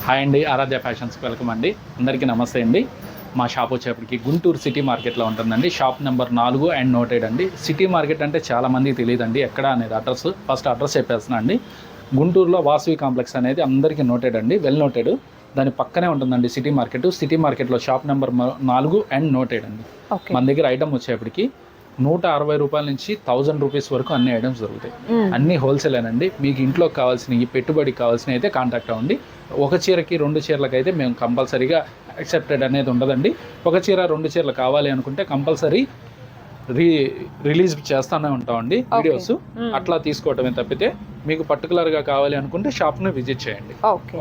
Hi అండి, ఆరాధ్య ఫ్యాషన్స్కి welcome అండి. అందరికీ నమస్తే అండి. మా షాప్ వచ్చేప్పటికి గుంటూరు సిటీ మార్కెట్లో ఉంటుందండి. షాప్ నెంబర్ 4 అండ్ నోటెడ్ అండి. సిటీ మార్కెట్ అంటే చాలామందికి తెలియదండి ఎక్కడ అనేది ఫస్ట్ అడ్రస్ చెప్పేస్తున్నా అండి. గుంటూరులో వాసవి కాంప్లెక్స్ అనేది అందరికీ నోటెడ్ అండి, వెల్ నోటెడ్. దాని పక్కనే ఉంటుందండి సిటీ మార్కెట్. సిటీ మార్కెట్లో షాప్ నెంబర్ 4 అండ్ నోటెడ్ అండి. మన దగ్గర ఐటమ్ వచ్చేప్పటికి 160 రూపాయల నుంచి 1000 రూపీస్ వరకు అన్ని ఐటమ్స్ దొరుకుతాయి. అన్ని హోల్సేలేనండి. మీకు ఇంట్లోకి కావాల్సిన ఈ పెట్టుబడికి కావాల్సిన అయితే కాంటాక్ట్ అవ్వండి. ఒక చీరకి 2 చీరలకు అయితే మేము కంపల్సరీగా యాక్సెప్టెడ్ అనేది ఉండదండి. ఒక చీర 2 చీరలు కావాలి అనుకుంటే కంపల్సరీ రిలీజ్ చేస్తూనే ఉంటామండి వీడియోస్. అట్లా తీసుకోవటమే తప్పితే మీకు పర్టికులర్గా కావాలి అనుకుంటే షాప్ని విజిట్ చేయండి.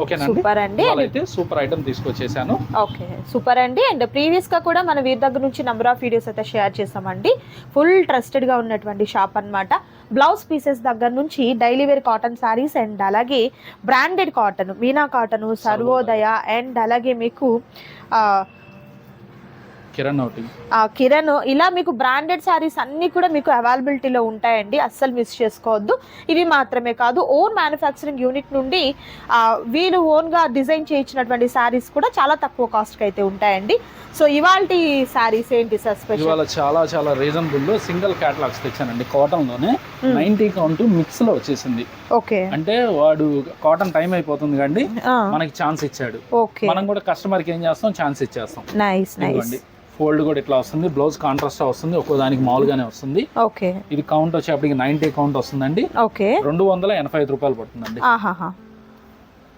ఓకేనండి. అయితే సూపర్ ఐటమ్ తీసుకొచ్చేసాను. ఓకే, సూపర్ అండి. అండ్ ప్రీవియస్గా కూడా మన వీరి దగ్గర నుంచి నెంబర్ ఆఫ్ వీడియోస్ అయితే షేర్ చేసామండి. ఫుల్ ట్రస్టెడ్గా ఉన్నటువంటి షాప్ అన్నమాట. బ్లౌజ్ పీసెస్ దగ్గర నుంచి daily wear cotton saris and అలాగే branded cotton, Meena cotton, Sarvodaya and అలాగే మీకు కిరణ్ ఇలా మీకు బ్రాండెడ్ శారీస్ అన్ని కూడా మీకు అవైలబిలిటీలో ఉంటాయండి. అస్సలు మిస్ చేసుకోవద్దు. ఇవి మాత్రమే కాదు, ఓన్ మ్యానుఫ్యాక్చరింగ్ యూనిట్ నుండి వీళ్ళు ఓన్గా డిజైన్ చేయించినటువంటి శారీస్ కూడా చాలా తక్కువ కాస్ట్కి అయితే ఉంటాయండి. సో ఇవాల్టి శారీస్ ఏంటి సార్ స్పెషల్? ఇవాళ చాలా చాలా రీజనబుల్ సింగిల్ క్యాటలాగ్స్ తెచ్చానండి. కాటన్ లోనే 90 కౌంట్ మిక్స్ లో వచ్చేసింది. ఓకే, అంటే వాడు కాటన్ టైం అయిపోతుంది కండి, మనకి ఛాన్స్ ఇచ్చాడు. మనం కూడా కస్టమర్ కి ఏం చేస్తాం, ఛాన్స్ ఇచ్చేస్తాం. Nice nice. ఫోల్డ్ కూడా ఇట్లా వస్తుంది, బ్లౌజ్ కాంట్రాస్ట్ వస్తుంది, ఒక్కో దానికి మామూలుగానే వస్తుంది. ఓకే, ఇది కౌంట్ వచ్చేప్పటికి 90 కౌంట్ వస్తుందండి. ఓకే, 285 రూపాయలు పడుతుందండి.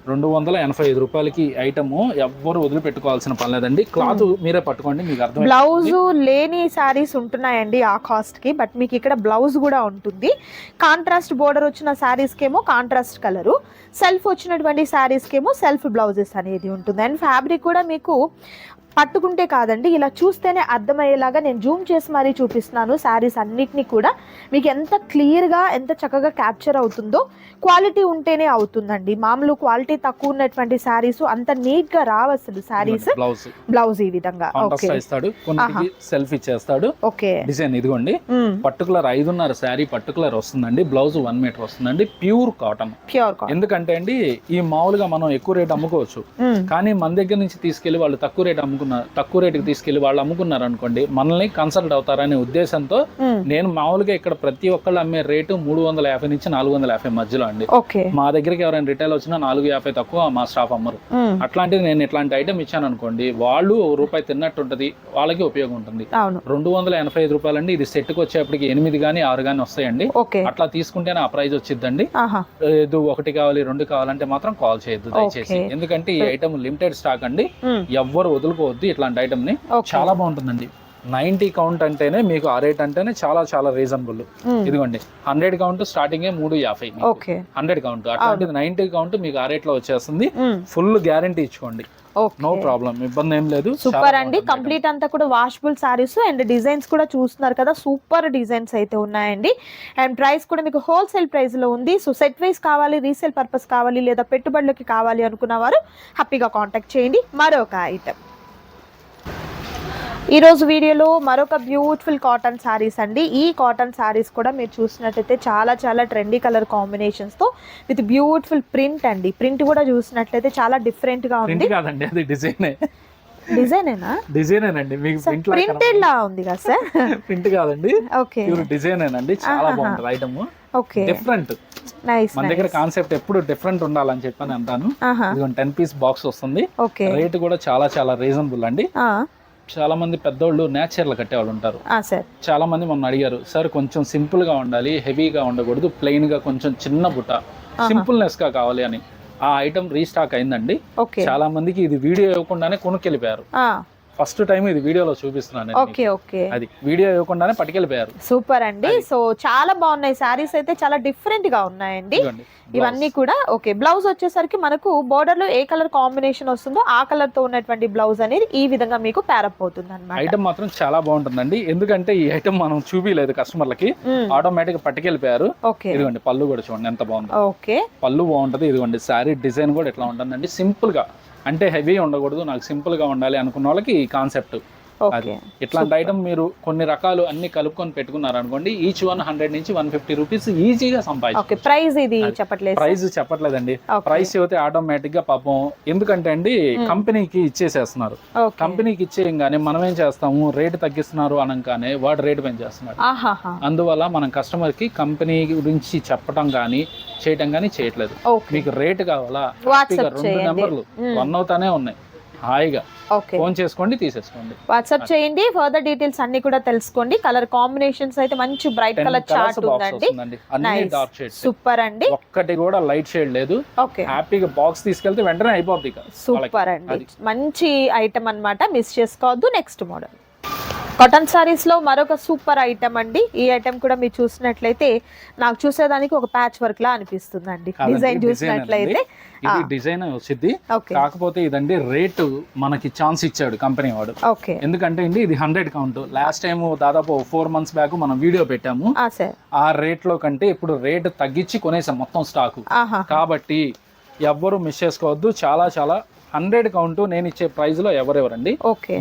285 రూపాయలకి ఐటమ్ ఎవ్వరు వదిలిపెట్టుకోవాల్సిన పని లేదండి. క్లాత్ మీరే పట్టుకోండి, మీకు అర్థం. బ్లౌజ్ లేని శారీస్ ఉంటున్నాయండి ఆ కాస్ట్ కి, బట్ మీకు ఇక్కడ బ్లౌజ్ కూడా ఉంటుంది. కాంట్రాస్ట్ బోర్డర్ వచ్చిన శారీస్ కేమో కాంట్రాస్ట్ కలరు, సెల్ఫ్ వచ్చినటువంటి శారీస్ కేమో సెల్ఫ్ బ్లౌజెస్ అనేది ఉంటుంది. అండ్ ఫ్యాబ్రిక్ కూడా మీకు పట్టుకుంటే కాదండి, ఇలా చూస్తేనే అర్థమయ్యేలాగా నేను జూమ్ చేసి మరీ చూపిస్తున్నాను. శారీస్ అన్నిటినీ కూడా మీకు ఎంత క్లియర్గా ఎంత చక్కగా క్యాప్చర్ అవుతుందో. క్వాలిటీ ఉంటేనే అవుతుందండి. మామూలు క్వాలిటీ తక్కువ ఉన్నటువంటి శారీస్ అంత నీట్గా రావు అసలు. శారీస్ బ్లౌజ్ ఈ విధంగా సెల్ఫ్ ఇచ్చేస్తాడు. ఓకే, డిజైన్ ఇదిగోండి. పర్టికులర్ 5.5 శారీ పర్టికులర్ వస్తుందండి. బ్లౌజ్ 1 మీటర్ వస్తుందండి. Pure cotton. ఎందుకంటే అండి ఈ మామూలుగా మనం ఎక్కువ రేట్ అమ్ముకోవచ్చు, కానీ మన దగ్గర నుంచి తీసుకెళ్లి వాళ్ళు తక్కువ రేటుకి తీసుకెళ్లి వాళ్ళు అమ్ముకున్నారు అనుకోండి, మనల్ని కన్సల్ట్ అవుతారనే ఉద్దేశంతో నేను మామూలుగా ఇక్కడ ప్రతి ఒక్కళ్ళు అమ్మే రేటు 350 నుంచి 450 మధ్యలో అండి. మా దగ్గరికి ఎవరైనా రిటైల్ వచ్చినా 450 తక్కువ మా స్టాఫ్ అమ్మరు. అట్లాంటిది నేను ఇట్లాంటి ఐటమ్ ఇచ్చాను అనుకోండి, వాళ్ళు రూపాయి తిన్నట్టు ఉంటది, వాళ్ళకి ఉపయోగం ఉంటుంది. 285 రూపాయలు అండి. ఇది సెట్ కి వచ్చేప్పటికి 8 గానీ 6 గానీ వస్తాయండి. అట్లా తీసుకుంటేనే ఆ ప్రైజ్ వచ్చిద్దండి. ఏదో 1 కావాలి 2 కావాలంటే మాత్రం కాల్ చేయొద్దు దయచేసి, ఎందుకంటే ఈ ఐటమ్ లిమిటెడ్ స్టాక్ అండి. ఎవ్వరు వదులుకోవద్దు ఇట్లాంటి ఐటమ్ ని. చాలా బాగుంటుందండి. 90 కౌంట్ అంటేనే మీకు ఆ రేట్ అంటేనే చాలా చాలా రీజనబుల్. ఇదిగోండి 100 కౌంట్ స్టార్టింగ్ 350. 100 కౌంట్ అట్లాంటిది 90 కౌంట్ మీకు ఆ రేట్ లో వచ్చేస్తుంది. ఫుల్ గ్యారంటీ ఇచ్చుకోండి, నో ప్రాబ్లం, ఇబ్బంది ఏం లేదు. సూపర్ అండి. కంప్లీట్ అంతా కూడా వాషబుల్ సారీస్ అండ్ డిజైన్స్ కూడా చూస్తున్నారు కదా, సూపర్ డిజైన్స్ అయితే ఉన్నాయండి. అండ్ ప్రైస్ కూడా మీకు హోల్సేల్ ప్రైస్ లో ఉంది. సో సెట్ వైస్ కావాలి, రీసేల్ పర్పస్ కావాలి, లేదా పెట్టుబడులకి కావాలి అనుకున్న వారు హ్యాపీగా కాంటాక్ట్ చేయండి. మరొక ఐటమ్ ఈరోజు వీడియోలో మరొక బ్యూటిఫుల్ కాటన్ శారీస్ అండి. ఈ కాటన్ శారీస్ కూడా మీరు చూసినట్లయితే చాలా చాలా ట్రెండీ కలర్ కాంబినేషన్స్ తో విత్ బ్యూటిఫుల్ ప్రింట్ అండి. ప్రింట్ కూడా చూసినట్లయితే చాలా డిఫరెంట్ గా ఉంది. డిజైనేనండి, మీకు ప్రింటెడ్ లా ఉంది కదా సార్? ప్రింట్ కాదండి, ఓకే, డిజైనేనండి. చాలా బాగుంటుంది ఐటమ్. Okay, different. మన దగ్గర కాన్సెప్ట్ ఎప్పుడు డిఫరెంట్ ఉండాలని చెప్పని అంటాను. 10 పీస్ బాక్స్ వస్తుంది. రేట్ కూడా చాలా చాలా రీజనబుల్ అండి. చాలా మంది పెద్దోళ్ళు నేచర్లు కట్టేవాళ్ళు ఉంటారు. చాలా మంది మొన్న అడిగారు, సార్ కొంచెం సింపుల్ గా ఉండాలి, హెవీగా ఉండకూడదు, ప్లెయిన్ గా కొంచెం చిన్న బుట్ట సింపుల్నెస్ గా కావాలి అని. ఆ ఐటమ్ రీస్టాక్ అయిందండి. చాలా మందికి ఇది వీడియో ఇవ్వకుండానే కొనుక్కెళ్ళిపోయారు. ఫస్ట్ టైం ఇది వీడియోలో చూపిస్తున్నాను. అది వీడియో ఇవ్వకుండానే పట్టుకెళ్ళిపోయారు. సూపర్ అండి. సో చాలా బాగున్నాయి శారీస్ అయితే, చాలా డిఫరెంట్ గా ఉన్నాయండి ఇవన్నీ కూడా. ఓకే, బ్లౌజ్ వచ్చేసరికి మనకు బోర్డర్ లో ఏ కలర్ కాంబినేషన్ వస్తుందో ఆ కలర్ తో ఉన్నటువంటి బ్లౌజ్ అనేది ఈ విధంగా మీకు ప్యారప్ అవుతుంది అన్నమాట. ఐటమ్ మాత్రం చాలా బాగుంటుందండి. ఎందుకంటే ఈ ఐటమ్ మనం చూపిలేదు కస్టమర్లకి, ఆటోమేటిక్ పట్టుకెళ్ళిపోయారు. ఇదిగోండి పళ్ళు కూడా చూడండి ఎంత బాగుంది. ఓకే, పళ్ళు బాగుంటది. ఇదిగోండి శారీ డిజైన్ కూడా ఎట్లా ఉంటుందండి, సింపుల్ గా, అంటే హెవీ ఉండకూడదు, నాకు సింపుల్ గా ఉండాలి అనుకున్న వాళ్ళకి ఈ కాన్సెప్ట్ ఓకే. ఇట్లాంటి ఐటమ్ మీరు కొన్ని రకాలు అన్ని కలుపుకొని పెట్టుకున్నారు అనుకోండి, ఈచ్ 100 నుంచి 150 రూపీస్ ఈజీగా సంపాదించు. ప్రైస్ ఇది చెప్పట్లేదు, ప్రైస్ చెప్పట్లేదండి. ప్రైస్ చెబితే ఆటోమేటిక్ గా పాపం, ఎందుకంటే అండి కంపెనీకి ఇచ్చేసేస్తున్నారు. కంపెనీకి ఇచ్చేయంగానే మనం ఏం చేస్తాము, రేటు తగ్గిస్తున్నారు అనగానే వాడు రేటు పెంచేస్తున్నాడు. అందువల్ల మనం కస్టమర్ కి కంపెనీ గురించి చెప్పడం కానీ చేయటం కానీ చేయట్లేదు. మీకు రేటు కావాలా, 2 నెంబర్లు 1 అవుతానే ఉన్నాయి, హాయిగా ఫోన్ చేసుకోండి, తీసేసుకోండి, వాట్సాప్ చేయండి. ఫర్దర్ డీటెయిల్స్ అన్ని కూడా తెలుసుకోండి. కలర్ కాంబినేషన్స్ అయితే మంచి బ్రైట్ కలర్ చార్ట్ ఉందండి, అన్ని డార్క్ షేడ్స్, సూపర్ అండి. ఒక్కటి కూడా లైట్ షేడ్ లేదు. హ్యాపీగా బాక్స్ తీసుకెళ్తే వెంటనే అయిపోద్ది. సూపర్ అండి, మంచి ఐటమ్ అన్నమాట, మిస్ చేసుకోవద్దు. నెక్స్ట్ మోడల్ కాటన్ సారీస్ లో మరొక సూపర్ ఐటమ్ అండి. ఈ ఐటమ్ కూడా మీరు చూసినట్లయితే నాకు చూసేదానికి ఒక ప్యాచ్ వర్క్ లా అనిపిస్తుంది అండి. డిజైన్ చూసినట్లయితే ఇది డిజైన్ వచ్చింది, కాకపోతే ఇదండి రేటు మనకి ఛాన్స్ ఇచ్చాడు కంపెనీ వాడు. ఎందుకంటే అండి ఇది 100 కౌంట్. లాస్ట్ టైం దాదాపు 4 months బ్యాక్ మనం వీడియో పెట్టాము. ఆ రేట్ లో కంటే ఇప్పుడు రేటు తగ్గించి కొనేసాం మొత్తం స్టాక్. కాబట్టి ఎవ్వరు మిస్ చేసుకోవద్దు. చాలా చాలా 100 కౌంట్ నేను ఇచ్చే ప్రైస్ లో ఎవరెవరండి,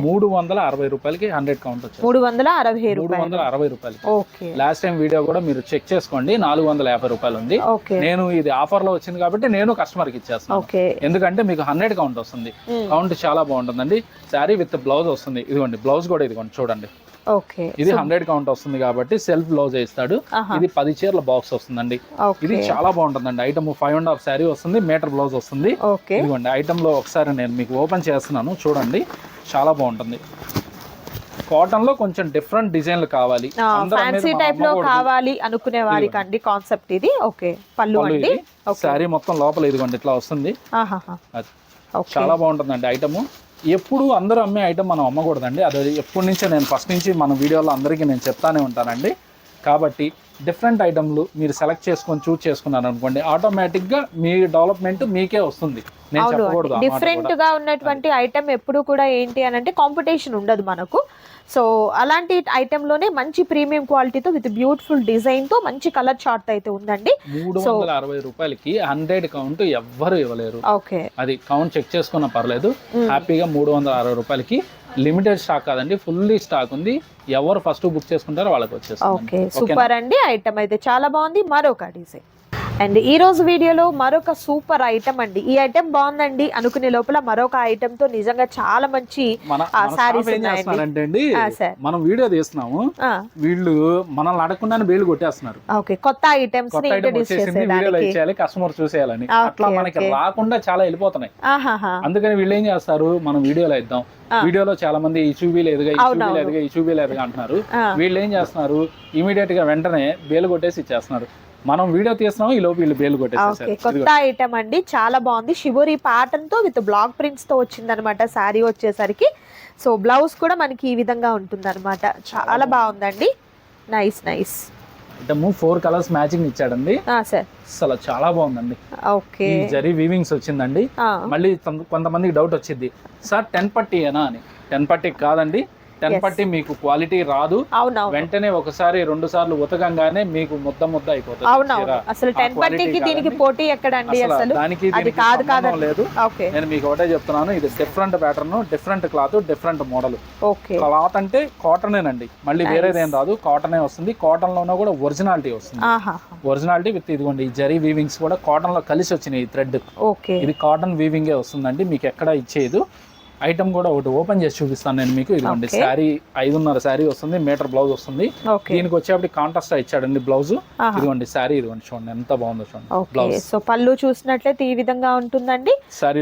360 రూపాయలకి 100 కౌంట్ వచ్చింది. 360 రూపాయలు. లాస్ట్ టైం వీడియో కూడా మీరు చెక్ చేసుకోండి, 450 రూపాయలు ఉంది. నేను ఇది ఆఫర్ లో వచ్చింది కాబట్టి నేను కస్టమర్ కి ఇచ్చేస్తాను. ఎందుకంటే మీకు 100 కౌంట్ వస్తుంది. కౌంట్ చాలా బాగుంటుందండి. శారీ విత్ బ్లౌజ్ వస్తుంది. ఇదిగోండి బ్లౌజ్ కూడా, ఇదిగోండి చూడండి, ఇది 100 కౌంట్ వస్తుంది కాబట్టి సెల్ఫ్ బ్లౌజ్ ఇస్తాడు. ఇది 10 చీరల బాక్స్ వస్తుందండి. ఇది చాలా బాగుంటుందండి. ఐటమ్ 5.5 శారీ వస్తుంది, మీటర్ బ్లౌజ్ వస్తుంది. ఇదిగోండి ఐటమ్ లో ఒకసారి నేను మీకు ఓపెన్ చేస్తున్నాను, చూడండి, చాలా బాగుంటుంది. కాటన్ లో కొంచెం డిఫరెంట్ డిజైన్లు కావాలి, ఫ్యాన్సీ టైప్ లో కావాలి అనుకునే వారికి అండి కాన్సెప్ట్ ఇది. పళ్ళు అండి, శారీ మొత్తం లోపల ఇదిగోండి ఇట్లా వస్తుంది. చాలా బాగుంటుందండి ఐటమ్. ఎప్పుడు అందరూ అమ్మే ఐటమ్ మనం అమ్మకూడదండి. అది ఎప్పటి నుంచో నేను ఫస్ట్ నుంచి మన వీడియోలో అందరికీ నేను చెప్తానే ఉంటానండి. కాబట్టి డిఫరెంట్ ఐటమ్లు మీరు సెలెక్ట్ చేసుకొని చూస్ చేసుకున్నారు అనుకోండి, ఆటోమేటిక్గా మీ డెవలప్మెంట్ మీకే వస్తుంది. నేను చెప్పకూడదు, డిఫరెంట్ గా ఉన్నటువంటి ఐటమ్ ఎప్పుడు కూడా ఏంటి అని అంటే కాంపిటీషన్ ఉండదు మనకు. సో అలాంటి ఐటమ్ లోనే మంచి ప్రీమియం క్వాలిటీతో విత్ బ్యూటిఫుల్ డిజైన్ తో మంచి కలర్ చార్ట్ అయితే ఉందండి. 360 రూపాయలకి 100 కౌంట్ ఎవ్వరు ఇవ్వలేరు. అది కౌంట్ చెక్ చేసుకున్నా పర్లేదు. హ్యాపీగా 360 రూపాయలకి లిమిటెడ్ స్టాక్ కాదండి, ఫుల్లీ స్టాక్ ఉంది. ఎవరు ఫస్ట్ బుక్ చేసుకుంటారో వాళ్ళకి వచ్చేస్తుంది. సూపర్ అండి, ఐటమ్ అయితే చాలా బాగుంది. మరొక డిజైన్ అండ్ ఈ రోజు వీడియోలో మరొక సూపర్ ఐటమ్ అండి. ఈ ఐటమ్ బాగుందండి అనుకునే లోపల మరొక ఐటమ్ తో నిజంగా చాలా మంచి సారీస్ ఉన్నాయండి. మనం వీడియో తీస్తున్నాము, వీళ్ళు మనల్ని అడగకుండానే వీళ్ళు కొట్టేస్తున్నారు. కొత్త ఐటమ్స్ చేయాలి, కస్టమర్ చూసేయాలని. అట్లా మనకి రాకుండా చాలా వెళ్ళిపోతున్నాయి. అందుకని వీళ్ళు ఏం చేస్తారు, మనం వీడియోలో ఇద్దాం, వీడియోలో చాలా మంది ఈ చూబీ లేదుగా, ఈ చూబీ లేదుగా, ఈ చూబీ లేదుగా అంటున్నారు. వీళ్ళు ఏం చేస్తున్నారు, ఇమీడియట్ గా వెంటనే బేలు కొట్టేసి ఇచ్చేస్తున్నారు. మనం వీడియో తీస్తున్నాం, ఈ లోపు వీళ్ళు బేలు కొట్టేసేసారు. కొత్త ఐటమ్ అండి, చాలా బాగుంది. షిబోరి ప్యాటర్న్ తో విత్ బ్లాక్ ప్రింట్స్ తో వచ్చిందనమాట శారీ వచ్చేసరికి. సో బ్లౌజ్ కూడా మనకి ఈ విధంగా ఉంటుంది అనమాట. చాలా బాగుందండి, nice nice. Item 4 colours matching ఇచ్చాడండి. అసలు చాలా బాగుందండి. జరీ వీవింగ్స్ వచ్చిందండి. మళ్ళీ కొంతమందికి డౌట్ వచ్చింది, సార్ 10 పట్టీయేనా అని. 10 పట్టీ కాదండి, 10 పట్టి మీకు క్వాలిటీ రాదు. వెంటనే ఒకసారి 2 సార్లు ఉతకంగానే మీకు ముద్ద అయిపోతుంది. అసలు 10 పట్టికి దీనికి పోటీ ఎక్కడండి, అసలు దానికి లేదు. నేను మీకు ఒకటే చెప్తున్నాను, ఇది different pattern, different cloth, different model. Cloth అంటే కాటనేనండి, మళ్ళీ వేరేదేం రాదు, కాటనే వస్తుంది. కాటన్ లోనే కూడా ఒరిజినాలిటీ వస్తుంది. ఒరిజినాలిటీ విత్ ఇదిగోండి ఈ జరీ వీవింగ్స్ కూడా కాటన్ లో కలిసి వచ్చినాయి. థ్రెడ్ ఇది కాటన్ వీవింగే వస్తుందండి, మీకు ఎక్కడ ఇచ్చేది. ఐటమ్ కూడా ఒకటి ఓపెన్ చేసి చూపిస్తాను నేను మీకు. ఇదిగోండి శారీ 5.5 శారీ వస్తుంది, మీటర్ బ్లౌజ్ వస్తుంది. దీనికి వచ్చేప్పటి కాంట్రాస్ట్ ఇచ్చాడండి బ్లౌజ్. ఇదిగోండి శారీ, ఇదిగోండి చూడండి ఎంత బాగుందో చూడండి బ్లౌజ్. సో పళ్ళు చూసినట్లయితే ఈ విధంగా ఉంటుందండి. శారీ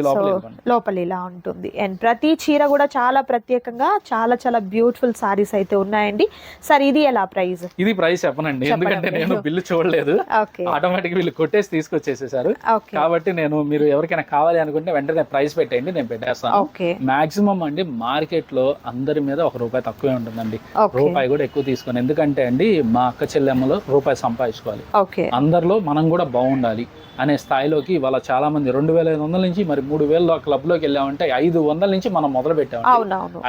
లోపల ఇలా ఉంటుంది. అండ్ ప్రతి చీర కూడా చాలా ప్రత్యేకంగా చాలా చాలా బ్యూటిఫుల్ సారీస్ అయితే ఉన్నాయండి. సార్ ఇది ఎలా ప్రైస్? ఇది ప్రైస్ చెప్పనండి, ఎందుకంటే నేను బిల్లు చూడలేదు. ఆటోమేటిక్ వీళ్ళు కొట్టేసి తీసుకొచ్చేసేసారు. కాబట్టి నేను, మీరు ఎవరికైనా కావాలి అనుకుంటే వెంటనే ప్రైస్ పెట్టేయండి, నేను పెట్టేస్తాను. మాక్సిమం అండి మార్కెట్ లో అందరి మీద ₹1 తక్కువే ఉంటుందండి, రూపాయి కూడా ఎక్కువ తీసుకోండి. ఎందుకంటే అండి మా అక్క చెల్లెమ్మలో రూపాయి సంపాదించుకోవాలి, అందరిలో మనం కూడా బాగుండాలి అనే స్థాయిలోకి ఇవాళ చాలా మంది 2,500 నుంచి మరి 3,000 క్లబ్లోకి వెళ్ళామంటే 500 నుంచి మనం మొదలు పెట్టాము.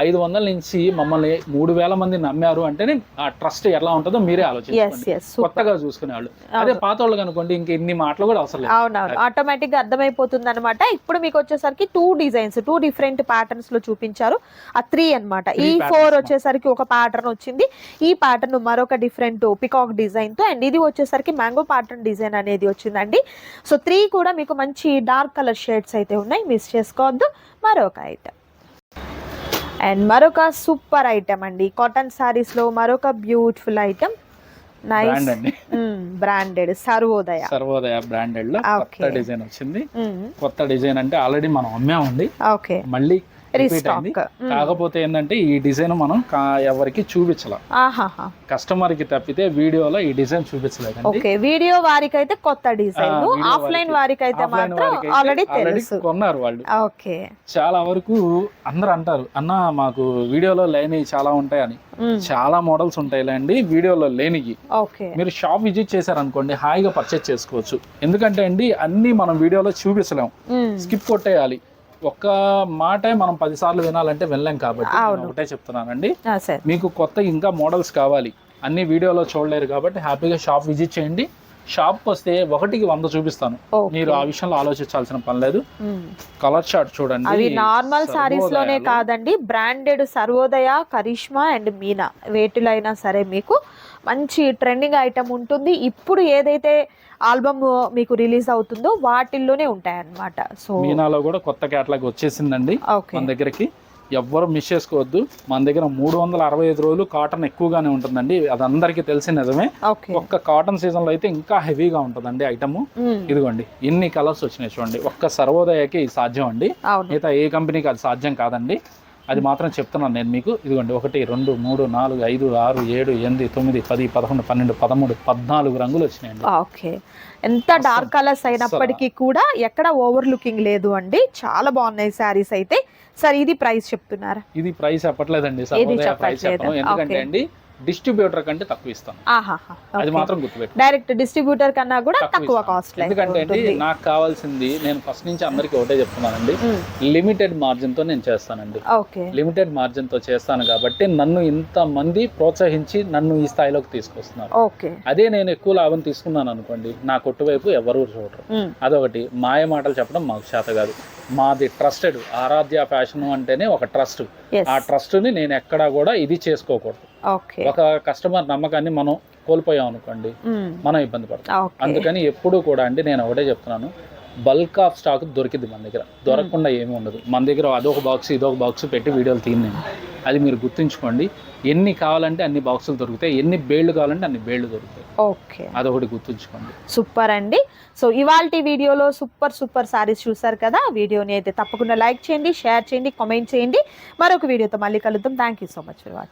500 నుంచి మమ్మల్ని 3,000 మంది నమ్మారు అంటేనే ఆ ట్రస్ట్ ఎలా ఉంటుందో మీరే ఆలోచించండి. కొత్తగా చూసుకునే వాళ్ళు. అదే పాత వాళ్ళకి అనుకోండి ఇంక ఇన్ని మాటలు కూడా అవసరం లేదు. అవునవును, ఆటోమేటిక్ గా అర్థమైపోతుంది అనమాట. ఇప్పుడు మీకు వచ్చేసరికి 2 డిజైన్స్ 2 డిఫరెంట్ ప్యాటర్న్స్ లో చూపించారు. ఆ 3 అన్నమాట. ఈ 4 వచ్చేసరికి ఒక ప్యాటర్న్ వచ్చింది, ఈ ప్యాటర్న్ మరొక డిఫరెంట్ పికాక్ డిజైన్ తో, అండ్ ఇది వచ్చేసరికి మ్యాంగో ప్యాటర్న్ డిజైన్ అనేది వచ్చిందండి. సో 3 కూడా మీకు మంచి డార్క్ కలర్ షేడ్స్ అయితే ఉన్నాయి, మిస్ చేసుకోవద్దు. మరొక ఐటమ్ అండ్ మరొక సూపర్ ఐటమ్ అండి, కాటన్ సారీస్ లో మరొక beautiful item. Nice branded Sarvodaya branded లో కొత్త డిజైన్ వచ్చింది. కొత్త డిజైన్ అంటే ఆల్రెడీ మనం అమ్మామండి, మళ్ళీ కాకపోతే ఏంటంటే ఈ డిజైన్ మనం ఎవరికి చూపించాల, కస్టమర్ కి తప్పితే వీడియోలో ఈ డిజైన్ చూపించలేదు. వీడియో వారికి అయితే కొత్త డిజైన్, ఆఫ్లైన్ వారికి అయితే మాత్రం ఆల్రెడీ తెలుసు, కొన్నారు వాళ్ళు. చాలా వరకు అందరు అంటారు అన్న మాకు వీడియోలో లేని చాలా ఉంటాయని. చాలా మోడల్స్ ఉంటాయిలేండి వీడియోలో లేనివి. మీరు షాప్ విజిట్ చేశారనుకోండి హాయిగా పర్చేస్ చేసుకోవచ్చు. ఎందుకంటే అండి అన్ని మనం వీడియోలో చూపించలేము, స్కిప్ కొట్టేయాలి. ఒక్క మాటే మనం 10 సార్లు వినాలంటే వినలేం. కాబట్టి ఒకటే చెప్తున్నానండి, మీకు కొత్త ఇంకా మోడల్స్ కావాలి అన్ని వీడియోలో చూడలేరు కాబట్టి హ్యాపీగా షాప్ విజిట్ చేయండి. షాప్ వస్తే 1కి 100 చూపిస్తాను, మీరు ఆ విషయంలో ఆలోచించాల్సిన పని లేదు. కలర్ చార్ట్ చూడండి, అవి నార్మల్ సారీస్ లోనే కాదండి, బ్రాండెడ్ సర్వోదయ, కరిష్మా అండ్ మీనా వేటిలో అయినా సరే మీకు మంచి ట్రెండింగ్ ఐటమ్ ఉంటుంది. ఇప్పుడు ఏదైతే ఆల్బమ్ మీకు రిలీజ్ అవుతుందో వాటిల్లోనే ఉంటాయన్నమాట. సో మీనాలో కూడా కొత్త కేటలాగ్ వచ్చేసిందండి మన దగ్గరికి, ఎవ్వరు మిస్ చేసుకోవద్దు. మన దగ్గర 365 రోజులు కాటన్ ఎక్కువగానే ఉంటుందండి, అది అందరికీ తెలిసిన నిజమే. ఒక్క కాటన్ సీజన్ లో అయితే ఇంకా హెవీగా ఉంటుందండి ఐటమ్. ఇదిగోండి ఇన్ని కలర్స్ వచ్చినాయి చూడండి, ఒక్క సర్వోదయకి సాధ్యం అండి, మిగతా ఏ కంపెనీకి అది సాధ్యం కాదండి. అది మాత్రం చెప్తున్నాను నేను మీకు. ఇదిగోండి 1 2 3 4 5 6 7 8 9 10 11 12 13 14 రంగులు వచ్చినాయండి. ఓకే, ఎంత డార్క్ కలర్స్ అయినప్పటికీ కూడా ఎక్కడ ఓవర్ లుకింగ్ లేదు అండి, చాలా బాగున్నాయి శారీస్ అయితే. సార్ ఇది ప్రైస్ చెప్తున్నారా? ఇది ప్రైస్ చెప్పట్లేదండి, ప్రైస్ చెప్పను. ఎందుకంటే అండి డిస్ట్రిబ్యూటర్ కంటే తక్కువ ఇస్తాను, అది మాత్రం గుర్తుపెట్టు. డైరెక్ట్ డిస్ట్రిబ్యూటర్ కన్నా కూడా తక్కువ కాస్ట్. ఎందుకంటే అండి నాకు కావాల్సింది, నేను ఫస్ట్ నుంచి అందరికి ఒకటే చెప్తున్నానండి, లిమిటెడ్ మార్జిన్ తో నేను చేస్తానండి. లిమిటెడ్ మార్జిన్ తో చేస్తాను కాబట్టి నన్ను ఇంత మంది ప్రోత్సహించి నన్ను ఈ స్థాయిలోకి తీసుకొస్తున్నారు. అదే నేను ఎక్కువ లాభం తీసుకున్నాను అనుకోండి నా కొట్టు వైపు ఎవరు చూడరు. అదొకటి. మాయ మాటలు చెప్పడం మాకు చేత కాదు, మాది ట్రస్టెడ్ ఆరాధ్య ఫ్యాషన్ అంటేనే ఒక ట్రస్ట్. ఆ ట్రస్ట్ ని నేను ఎక్కడా కూడా ఇది చేసుకోకూడదు. ఒక కస్టమర్ నమ్మకాన్ని మనం కోల్పోయాం అనుకోండి మనం ఇబ్బంది పడతాం. అందుకని ఎప్పుడు కూడా అండి నేను ఒకటే చెప్తున్నాను, బల్క్ ఆఫ్ స్టాక్ దొరికింది మన దగ్గర, దొరకకుండా ఏమీ ఉండదు మన దగ్గర. అదొక బాక్స్ ఇదొక బాక్స్ పెట్టి వీడియోలు తీయను, అది మీరు గుర్తుంచుకోండి. ఎన్ని కావాలంటే అన్ని బాక్సులు దొరుకుతాయి, ఎన్ని బేళ్లు కావాలంటే అన్ని బేళ్లు దొరుకుతాయి. అదొకటి గుర్తుంచుకోండి. సూపర్ అండి. సో ఇవాల్టి వీడియోలో సూపర్ సారీస్ చూసారు కదా, వీడియోని అయితే తప్పకుండా లైక్ చేయండి, షేర్ చేయండి, కామెంట్ చేయండి. మరొక వీడియోతో మళ్ళీ కలుద్దాం. Thank you so much for watching.